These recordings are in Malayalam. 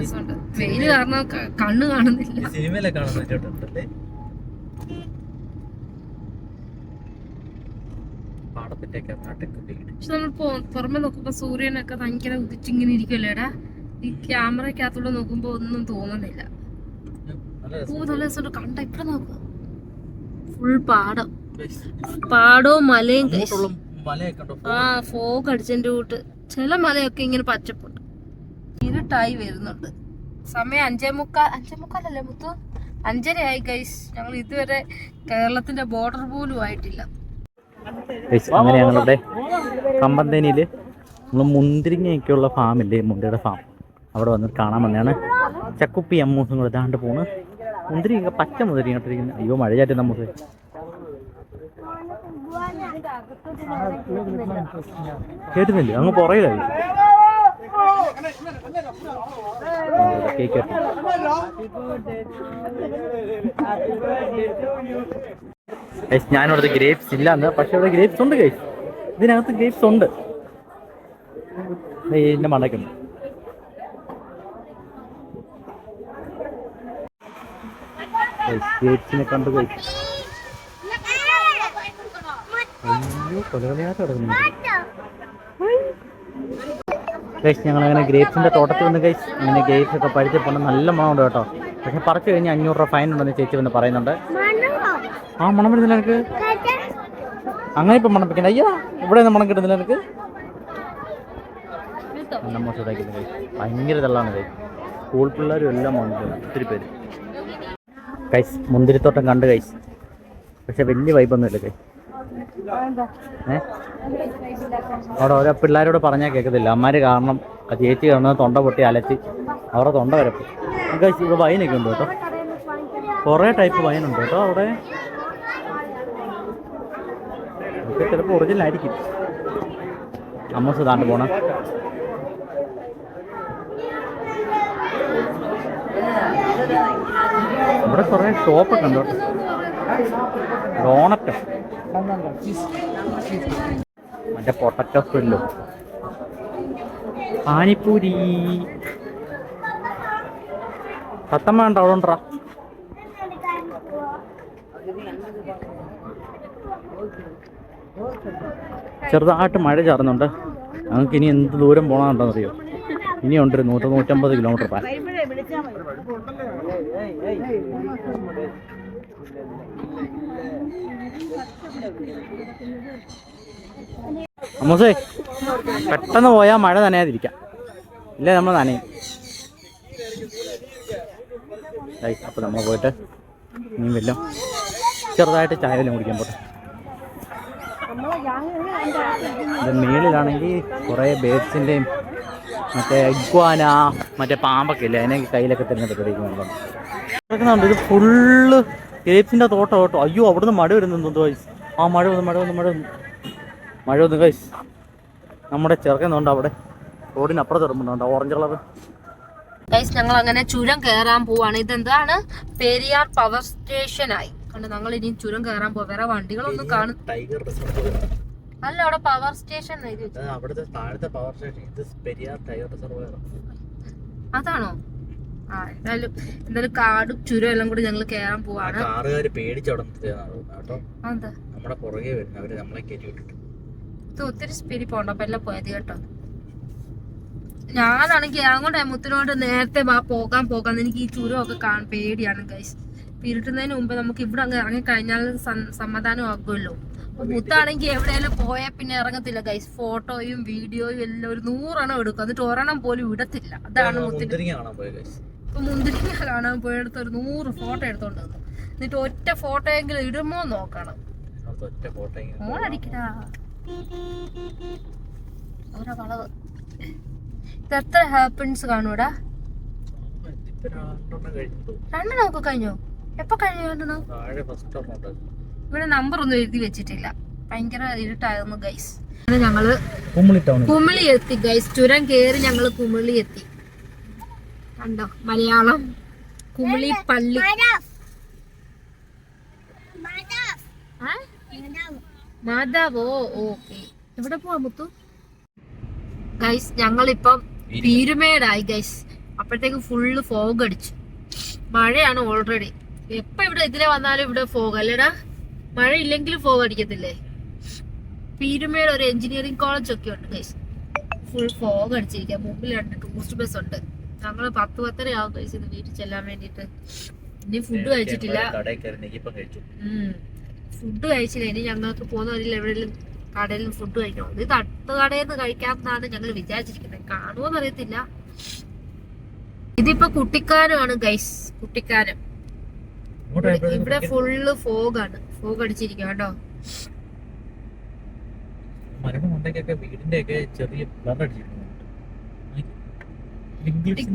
രസമുണ്ട്. വെയില് കാരണം കണ്ണ് കാണുന്നില്ല. സിനിമയിലെ കാണുന്നുണ്ടല്ലേ പക്ഷെ നമ്മൾ പുറമെ നോക്കുമ്പോ സൂര്യനൊക്കെ ഭയങ്കര ഉദിച്ചിങ്ങനെ ഇരിക്കുമല്ലേടാ. ഈ ക്യാമറക്കകത്തൂടെ നോക്കുമ്പോ ഒന്നും തോന്നുന്നില്ല. നല്ല രസമുണ്ട്. കണ്ട ഇപ്പഴ നോക്കുക ഫുൾ പാടവും മലയും. ഫോഗ് അടിച്ചതിന്റെ കൂട്ട് ചില മലയൊക്കെ ഇങ്ങനെ പച്ചപ്പുണ്ട്. ഇരുട്ടായി വരുന്നുണ്ട്. സമയം 5:45 മുത്തു 5:30 ആയി ഗൈസ്. ഞങ്ങൾ ഇതുവരെ കേരളത്തിന്റെ ബോർഡർ പോലും ആയിട്ടില്ല. അങ്ങനെ ഞങ്ങളുടെ കമ്പന്തേനിയില് നമ്മൾ മുന്തിരിങ്ങയൊക്കെയുള്ള ഫാമില്ലേ, മുന്തിരിയുടെ ഫാം, അവിടെ വന്ന് കാണാൻ വന്നതാണ്. ചക്കുപ്പി അമ്മൂസും കൂടെ ഇതാണ്ട് പോണ്. മുന്തിരിയൊക്കെ പച്ച മുന്തിരി ഇങ്ങോട്ടിരിക്കുന്നു. അയ്യോ മഴ ചാറ്റി നമുക്ക് കേട്ടുന്നില്ലേ, അങ്ങ് പുറകിലായി. ഞാനിവിടുത്തെ ഗ്രേപ്സ് ഇല്ലാന്ന്, പക്ഷെ ഇവിടെ ഗ്രേപ്സ് ഉണ്ട് ഗൈസ്. ഇതിനകത്ത് ഗ്രേപ്സ് ഉണ്ട്. ഇതിന്റെ മണ്ടയ്ക്കുണ്ട്. ഗ്രേപ്സിനെ കണ്ടു ഗൈസ്. അയ്യോ കൊലകൊലയായിട്ട് കിടക്കുന്നു ഗൈസ്. ഞങ്ങളങ്ങനെ ഗ്രേപ്സിന്റെ തോട്ടത്തിൽ വന്ന് ഗൈസ്. അങ്ങനെ ഗ്രേപ്സ് ഒക്കെ പഴുത്തിപ്പോണ്ട് നല്ല മണമുണ്ട് കേട്ടോ. പക്ഷെ പറിച്ചു കഴിഞ്ഞാൽ 500 രൂപ ഫൈൻ ഉണ്ടെന്ന് ചേച്ചി വന്ന് പറയുന്നുണ്ട്. ആ മണം വരുന്നില്ല എനിക്ക്. അങ്ങനെ ഇപ്പം മണം വെക്കണ്ട. അയ്യോ ഇവിടെ ഒന്നും മണം കിട്ടുന്നില്ല എനിക്ക്. ഭയങ്കര തള്ളാണ് ഗൈസ്. സ്കൂൾ പിള്ളേരും എല്ലാം വന്നിട്ടുണ്ട്, ഒത്തിരി പേര് ഗൈസ്. മുന്തിരിത്തോട്ടം കണ്ട് ഗൈസ്. പക്ഷെ വലിയ വൈബൊന്നുമില്ല ഗൈസ്. അവിടെ ഓരോ പിള്ളേരോട് പറഞ്ഞാൽ കേൾക്കത്തില്ല. അമ്മമാര് കാരണം ചേച്ചി കാണുന്നത് തൊണ്ട പൊട്ടി അലച്ച് അവരുടെ തൊണ്ട വരപ്പ് ഗൈസ്. ഇവിടെ വൈനൊക്കെ ഉണ്ട് കേട്ടോ. കുറേ ടൈപ്പ് വൈനുണ്ട് കേട്ടോ അവിടെ. ഇതൊക്കെ ചിലപ്പോൾ ഒറിജിനൽ ആയിരിക്കും. അമ്മൂസ് താണ്ട് പോണ. ഇവിടെ കുറേ ഷോപ്പൊക്കെ ഉണ്ട് കേട്ടോ. ഡോണറ്റ്, മറ്റേ പൊട്ടറ്റോ സ്പ്രില്ലോ, പാനിപ്പൂരി. സത്തമ്മ വേണ്ട അവിടെ ഉണ്ടാ. ചെറുതായിട്ട് മഴ ചാറുന്നുണ്ട്. ഞങ്ങൾക്ക് ഇനി എന്ത് ദൂരം പോകണമെന്നുണ്ടോന്ന് അറിയോ? ഇനിയുണ്ട് 100-150 കിലോമീറ്റർ പോകാൻ. അമ്മൂസേ പെട്ടെന്ന് പോയാൽ മഴ നനയാതിരിക്കാം, ഇല്ലേ നമ്മൾ നനയും. അപ്പോൾ നമ്മൾ പോയിട്ട് ഇനിയും വല്ലതും ചെറുതായിട്ട് ചായ വല്ലതും കുടിക്കാൻ പോട്ടെ. ഇത് മേളിലാണെങ്കിൽ കുറേ ബേഡ്സിൻ്റെയും മറ്റേ ഇഗ്വാന മറ്റേ പാമ്പൊക്കെ ഇല്ലേ, അതിനെ കയ്യിലൊക്കെ തിരഞ്ഞെടുത്ത് കിടക്കുന്നുണ്ട്. ഇത് ഫുള്ള് ഗ്രേപ്സിൻ്റെ തോട്ടം കേട്ടോ. അയ്യോ അവിടുന്ന് മഴ വരുന്നു ഗൈസ്. ആ മഴ വന്നു ഗൈസ്. നമ്മുടെ ചെറുക്കുന്നുണ്ട് അവിടെ റോഡിനപ്പുറത്ത് ഇറങ്ങുന്നുണ്ട് ഓറഞ്ച് കളർ ഗൈസ്. ഞങ്ങൾ അങ്ങനെ ചുരം കയറാൻ പോവാണ്. ഇതെന്താണ്? പെരിയാർ പവർ സ്റ്റേഷനായി കണ്ട് ഞങ്ങൾ ഇനി ചുരം കയറാൻ പോവാ. വേറെ വണ്ടികളൊന്നും കാണും. അല്ല അവിടെ പവർ സ്റ്റേഷൻ അതാണോ? ആ എന്തായാലും കാടും ചുരം എല്ലാം കൂടി ഞങ്ങൾ കയറാൻ പോവാണ്. ഇത് ഒത്തിരി സ്പീഡിൽ പോകണ്ട. അപ്പൊ എല്ലാം പോയത് കേട്ടോ. ഞാനാണെങ്കിൽ അങ്ങോട്ട് മുത്തിനോട് നേരത്തെ പോകാൻ എനിക്ക് ഈ ചുരമൊക്കെ പേടിയാണ് ഗൈസ്. ഇരുട്ടുന്നതിന് മുമ്പ് നമുക്ക് ഇവിടെ അങ്ങ് ഇറങ്ങിക്കഴിഞ്ഞാൽ സമാധാനം ആകുമല്ലോ. മുത്താണെങ്കിൽ എവിടെയെങ്കിലും പോയാൽ പിന്നെ ഇറങ്ങത്തില്ല ഗൈസ്. ഫോട്ടോയും വീഡിയോയും എല്ലാം ഒരു 100 എണ്ണം എടുക്കും, എന്നിട്ട് ഒരെണ്ണം പോലും ഇടത്തില്ല. അതാണ് മുന്തിരിങ്ങ കാണാൻ പോയെടുത്ത് ഒരു 100 ഫോട്ടോ എടുത്തോണ്ട് വന്നു. എന്നിട്ട് ഒറ്റ ഫോട്ടോയെങ്കിലും ഇടുമോ നോക്കണം. ഓണടിക്കടാ ഓരോ വളവ്. ഇത് എത്ര ഹാപ്പിൻസ് കാണൂടാ? 2 നമുക്ക് കഴിഞ്ഞോ? എപ്പൊ കഴിഞ്ഞു? ഇവിടെ നമ്പർ ഒന്നും എഴുതി വെച്ചിട്ടില്ല. ഭയങ്കര ഇരുട്ടായിരുന്നു ഗൈസ്. ഞങ്ങള് കുമിളി എത്തി ഗൈസ്. ചുരം കേറി ഞങ്ങള് കുമിളി എത്തി. കണ്ടോ മലയാളം? കുമിളി പള്ളി. മാതാവോ? ഓക്കെ. എവിടെ പോവാ മുത്തു? ഗൈസ് ഞങ്ങളിപ്പം പീരുമേടായി ഗൈസ്. അപ്പോഴത്തേക്ക് ഫുള്ള് ഫോഗ് അടിച്ചു. മഴയാണ് ഓൾറെഡി. എപ്പോ ഇവിടെ ഇതിലെ വന്നാലും ഇവിടെ ഫോഗ് അല്ലേടാ. മഴ ഇല്ലെങ്കിലും ഫോഗ് അടിക്കത്തില്ലേ. പീരുമേട് ഒരു എഞ്ചിനീയറിംഗ് കോളേജ് ഒക്കെ ഉണ്ട് ഗൈസ്. Full fog അടിച്ചിരിക്കുക. മുമ്പിൽ 2 ടൂറിസ്റ്റ് ബസ് ഉണ്ട്. ഞങ്ങള് 10-10:30 ആവും ഗൈസ് ഇത് വീട്ടിൽ ചെല്ലാൻ വേണ്ടിട്ട്. ഇനി ഫുഡ് കഴിച്ചിട്ടില്ല. ഫുഡ് കഴിച്ചില്ല. ഇനി ഞങ്ങൾക്ക് പോകുന്ന വഴിയിൽ എവിടെയെങ്കിലും കടയിൽ നിന്ന് ഫുഡ് കഴിക്കണം. ഇത് തട്ടുകടയിൽ നിന്ന് കഴിക്കാമെന്നാണ് ഞങ്ങൾ വിചാരിച്ചിരിക്കുന്നത്. കാണുമോന്ന് അറിയത്തില്ല. ഇതിപ്പോ കുട്ടിക്കാനമാണ് ഗൈസ്. കുട്ടിക്കാനം ഇവിടെ ഫുള്ള് ഫോഗാണ്. ഫോഗ് അടിച്ചിരിക്കുക കേട്ടോ.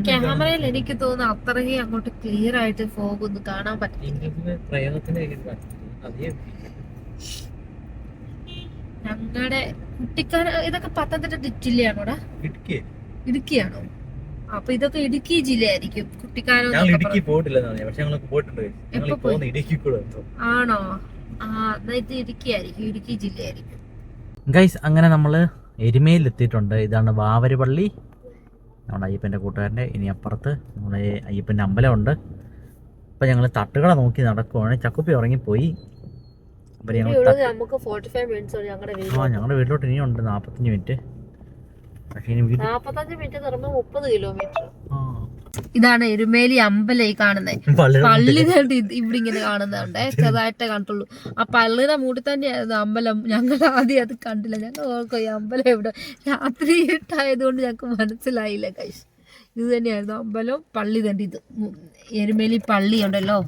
ക്യാമറയിൽ എനിക്ക് തോന്നുന്നു അത്രയും അങ്ങോട്ട് ക്ലിയർ ആയിട്ട് ഫോഗ് ഒന്നും കാണാൻ പറ്റില്ല. ഞങ്ങളുടെ കുട്ടിക്കാനം ഇതൊക്കെ പത്തനംതിട്ട ജില്ലയാണോടാ? ഇടുക്കിയാണോ? അപ്പൊ ഇതൊക്കെ ഇടുക്കി ജില്ലയായിരിക്കും. കുട്ടിക്കാനം ആണോ? ഇത് ഇടുക്കി ആയിരിക്കും. ഇടുക്കി ജില്ലയായിരിക്കും ഗൈസ്. അങ്ങനെ നമ്മള് എരുമേലിലെത്തിയിട്ടുണ്ട്. ഇതാണ് വാവരുപള്ളി, നമ്മുടെ അയ്യപ്പൻ്റെ കൂട്ടുകാരൻ്റെ. ഇനി അപ്പുറത്ത് നമ്മുടെ അയ്യപ്പൻ്റെ അമ്പലമുണ്ട്. അപ്പം ഞങ്ങൾ തട്ടുകട നോക്കി നടക്കുവാണ്. ചക്കുപ്പി ഉറങ്ങിപ്പോയി. അപ്പം ഞങ്ങളുടെ വീട്ടിലോട്ട് ഇനിയുണ്ട് 45 മിനിറ്റ്. പക്ഷേ ഇനി 45 മിനിറ്റ് 30 കിലോമീറ്റർ. ഇതാണ് എരുമേലി അമ്പലം ഈ കാണുന്നത്. പള്ളി ഇവിടെ ഇങ്ങനെ കാണുന്നുണ്ടേ. ചെറുതായിട്ടേ കണ്ടുള്ളൂ. ആ പള്ളിയുടെ മൂടി തന്നെയായിരുന്നു അമ്പലം. ഞങ്ങൾ ആദ്യം അത് കണ്ടില്ല. ഞങ്ങൾ ഓർക്കും ഈ അമ്പലം എവിടെ. രാത്രി ഇട്ടായതുകൊണ്ട് ഞങ്ങൾക്ക് മനസ്സിലായില്ല ഗൈസ്. ഇത് തന്നെയായിരുന്നു അമ്പലം. പള്ളി തന്നെ ഇത് എരുമേലി പള്ളി ഉണ്ടല്ലോ.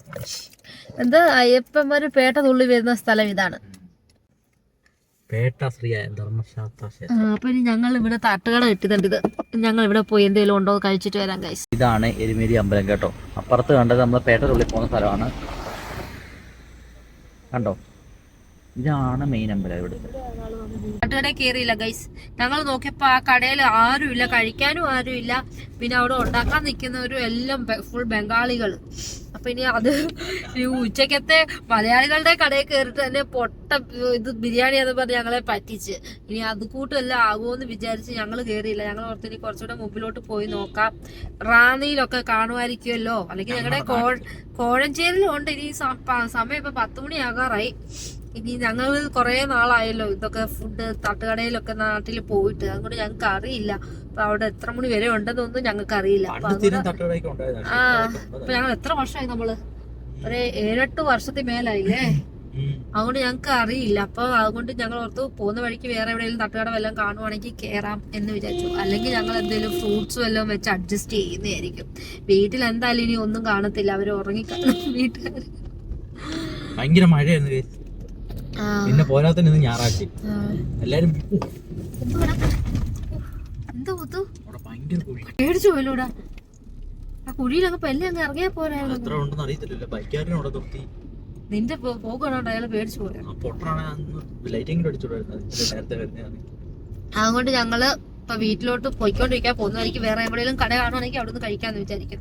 എന്താ അയ്യപ്പന്മാര് പേട്ട തുള്ളി വരുന്ന സ്ഥലം ഇതാണ്. അപ്പൊ ഇനി ഞങ്ങൾ ഇവിടെ തട്ടുകട കിട്ടുന്നുണ്ട്. ഇത് ഞങ്ങൾ ഇവിടെ പോയി എന്തെങ്കിലും ഉണ്ടോ കഴിച്ചിട്ട് വരാം ഗൈസ്. ഇതാണ് എരുമേലി അമ്പലം കേട്ടോ. അപ്പുറത്ത് കണ്ടത് നമ്മൾ പേട്ട തുള്ളി പോകുന്ന സ്ഥലമാണ്. കണ്ടോ, ഇതാണ് മെയിൻ അമ്പലം. ഇവിടെ തട്ടുകടയിൽ കയറിയില്ല ഗൈസ്. ഞങ്ങൾ നോക്കിയപ്പോ ആ കടയിൽ ആരുമില്ല, കഴിക്കാനും ആരുമില്ല. പിന്നെ അവിടെ ഉണ്ടാക്കാൻ നിൽക്കുന്നവരും എല്ലാം ഫുൾ ബംഗാളികൾ. അപ്പൊ ഇനി അത് ഉച്ചക്കത്തെ മലയാളികളുടെ കടയിൽ കയറിട്ട് തന്നെ പൊട്ട ഇത് ബിരിയാണി എന്ന് പറഞ്ഞ് ഞങ്ങളെ പറ്റിച്ച്. ഇനി അത് കൂട്ടെല്ലാം ആകുമെന്ന് വിചാരിച്ച് ഞങ്ങൾ കയറിയില്ല. ഞങ്ങൾ ഓർത്ത് ഇനി കുറച്ചുകൂടെ മുമ്പിലോട്ട് പോയി നോക്കാം. റാന്നിയിലൊക്കെ കാണുമായിരിക്കുമല്ലോ. അല്ലെങ്കിൽ ഞങ്ങളുടെ കോഴഞ്ചേരിലും ഉണ്ട്. ഇനി സമയം ഇപ്പൊ 10 മണിയാകാറായി. ഇനി ഞങ്ങൾ കുറെ നാളായല്ലോ ഇതൊക്കെ ഫുഡ് തട്ടുകടയിലൊക്കെ നാട്ടിൽ പോയിട്ട്. അതുകൊണ്ട് ഞങ്ങൾക്ക് അറിയില്ല അപ്പൊ അവിടെ എത്ര മണി വരെ ഉണ്ടെന്നൊന്നും ഞങ്ങൾക്ക് അറിയില്ല. അപ്പൊ ഞങ്ങൾ എത്ര വർഷമായി? നമ്മള് ഒരു 7-8 വർഷത്തിൽ മേലായില്ലേ. അതുകൊണ്ട് ഞങ്ങൾക്ക് അറിയില്ല. അപ്പൊ അതുകൊണ്ട് ഞങ്ങൾ ഓർത്തു പോകുന്ന വഴിക്ക് വേറെ എവിടെയെങ്കിലും തട്ടുകട വല്ലതും കാണുവാണെങ്കിൽ കേറാം എന്ന് വിചാരിച്ചു. അല്ലെങ്കിൽ ഞങ്ങൾ എന്തെങ്കിലും ഫ്രൂട്ട്സ് വല്ലതും വെച്ച് അഡ്ജസ്റ്റ് ചെയ്യുന്നതായിരിക്കും. വീട്ടിൽ എന്തായാലും ഇനി ഒന്നും കാണത്തില്ല. അവര് ഉറങ്ങിക്കാണും വീട്ടുകാർ. ഭയങ്കര മഴയായിരുന്നു. പിന്നെ പോരാത്തന്നെ ഞായറാഴ്ച എല്ലാരും പേടിച്ചു പോയല്ലോടാ. ആ കുഴിയിലൊക്കെ പെല്ലെ അങ്ങ് ഇറങ്ങിയാ പോരായിരുന്നു. നിന്റെ പോകണോ അയാള് പേടിച്ചു പോരാ. അതുകൊണ്ട് ഞങ്ങള് ഇപ്പൊ വീട്ടിലോട്ട് പോയിക്കൊണ്ടിരിക്കാൻ പോകുന്നതായിരിക്കും. വേറെ എവിടെയെങ്കിലും കട കാണുവാണെങ്കിൽ അവിടെ നിന്ന് കഴിക്കാന്ന് വിചാരിക്കും.